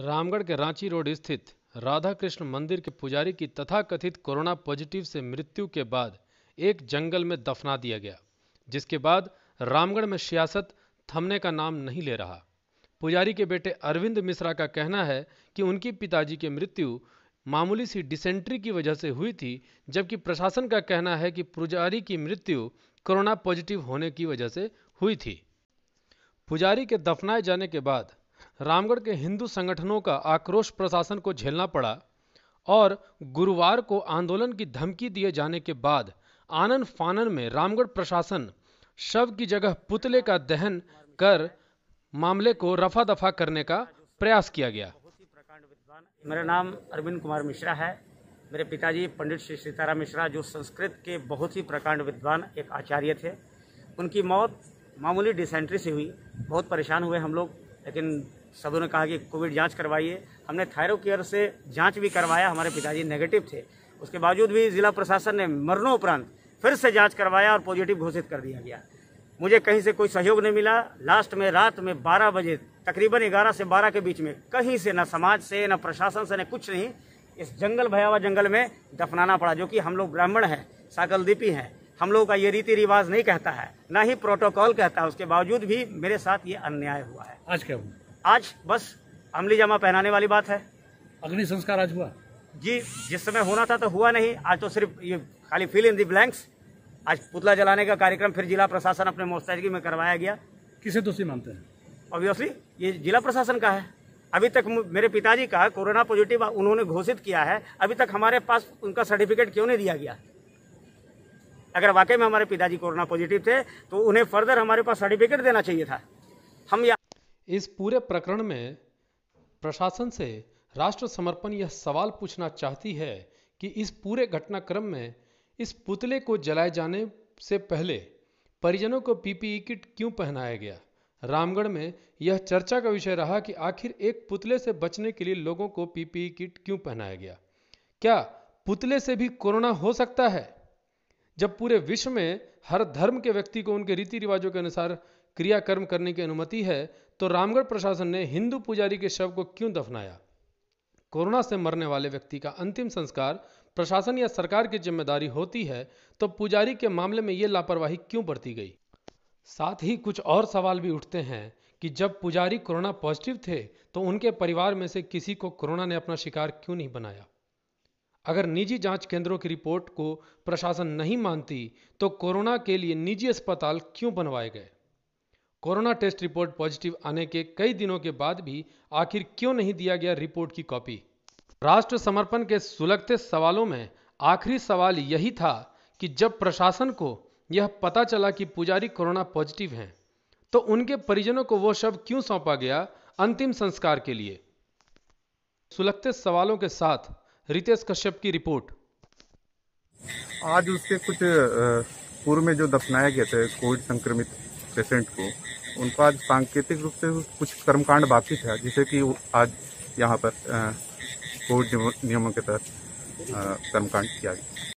रामगढ़ के रांची रोड स्थित राधा कृष्ण मंदिर के पुजारी की तथाकथित कोरोना पॉजिटिव से मृत्यु के बाद एक जंगल में दफना दिया गया, जिसके बाद रामगढ़ में सियासत थमने का नाम नहीं ले रहा। पुजारी के बेटे अरविंद मिश्रा का कहना है कि उनकी पिताजी की मृत्यु मामूली सी डिसेंट्री की वजह से हुई थी, जबकि प्रशासन का कहना है कि पुजारी की मृत्यु कोरोना पॉजिटिव होने की वजह से हुई थी। पुजारी के दफनाए जाने के बाद रामगढ़ के हिंदू संगठनों का आक्रोश प्रशासन को झेलना पड़ा और गुरुवार को आंदोलन की धमकी दिए जाने के बाद आनन फानन में रामगढ़ प्रशासन शव की जगह पुतले का दहन कर मामले को रफा दफा करने का प्रयास किया गया। मेरा नाम अरविंद कुमार मिश्रा है। मेरे पिताजी पंडित श्री सीताराम मिश्रा, जो संस्कृत के बहुत ही प्रकांड विद्वान एक आचार्य थे, उनकी मौत मामूली डिसेंट्री से हुई। बहुत परेशान हुए हम लोग, लेकिन सबों ने कहा कि कोविड जांच करवाइए। हमने थायरोकेयर से जांच भी करवाया, हमारे पिताजी नेगेटिव थे। उसके बावजूद भी जिला प्रशासन ने मरणोपरांत फिर से जांच करवाया और पॉजिटिव घोषित कर दिया गया। मुझे कहीं से कोई सहयोग नहीं मिला। लास्ट में रात में 12 बजे, तकरीबन 11 से 12 के बीच में, कहीं से न समाज से न प्रशासन से न कुछ नहीं, इस जंगल, भयावह जंगल में दफनाना पड़ा। जो कि हम लोग ब्राह्मण हैं, साकलदीपी हैं, हम लोगों का ये रीति रिवाज नहीं कहता है, ना ही प्रोटोकॉल कहता है। उसके बावजूद भी मेरे साथ ये अन्याय हुआ है। आज क्या हुआ? आज बस अमली जामा पहनाने वाली बात है। अग्नि संस्कार आज हुआ जी, जिस समय होना था तो हुआ नहीं। आज तो सिर्फ ये खाली फिल इन दी ब्लैंक्स। आज पुतला जलाने का कार्यक्रम फिर जिला प्रशासन अपने मुस्तैदगी में करवाया गया। किसे दोषी मानते हैं? ऑब्वियसली ये जिला प्रशासन का है। अभी तक मेरे पिताजी का कोरोना पॉजिटिव उन्होंने घोषित किया है, अभी तक हमारे पास उनका सर्टिफिकेट क्यों नहीं दिया गया? अगर वाकई में हमारे पिताजी कोरोना पॉजिटिव थे तो उन्हें फर्दर हमारे पास सर्टिफिकेट देना चाहिए था। इस पूरे प्रकरण में प्रशासन से राष्ट्र समर्पण यह सवाल पूछना चाहती है कि इस पूरे घटनाक्रम में इस पुतले को जलाए जाने से पहले परिजनों को पीपीई किट क्यों पहनाया गया। रामगढ़ में यह चर्चा का विषय रहा कि आखिर एक पुतले से बचने के लिए लोगों को पीपीई किट क्यों पहनाया गया। क्या पुतले से भी कोरोना हो सकता है? जब पूरे विश्व में हर धर्म के व्यक्ति को उनके रीति रिवाजों के अनुसार क्रियाकर्म करने की अनुमति है, तो रामगढ़ प्रशासन ने हिंदू पुजारी के शव को क्यों दफनाया? कोरोना से मरने वाले व्यक्ति का अंतिम संस्कार प्रशासन या सरकार की जिम्मेदारी होती है, तो पुजारी के मामले में यह लापरवाही क्यों बरती गई? साथ ही कुछ और सवाल भी उठते हैं कि जब पुजारी कोरोना पॉजिटिव थे तो उनके परिवार में से किसी को कोरोना ने अपना शिकार क्यों नहीं बनाया? अगर निजी जांच केंद्रों की रिपोर्ट को प्रशासन नहीं मानती तो कोरोना के लिए निजी अस्पताल क्यों बनवाए गए? कोरोना टेस्ट रिपोर्ट पॉजिटिव आने के कई दिनों के बाद भी आखिर क्यों नहीं दिया गया रिपोर्ट की कॉपी? राष्ट्र समर्पण के सुलगते सवालों में आखिरी सवाल यही था कि जब प्रशासन को यह पता चला कि पुजारी कोरोना पॉजिटिव हैं, तो उनके परिजनों को वो शव क्यों सौंपा गया अंतिम संस्कार के लिए? सुलगते सवालों के साथ रितेश कश्यप की रिपोर्ट। आज उसके कुछ पूर्व में जो दफनाया गया था कोविड संक्रमित पेशेंट को, उनको आज सांकेतिक रूप से कुछ कर्मकांड बाकी था, जिसे कि आज यहाँ पर कोविड नियमों के तहत कर्मकांड किया गया।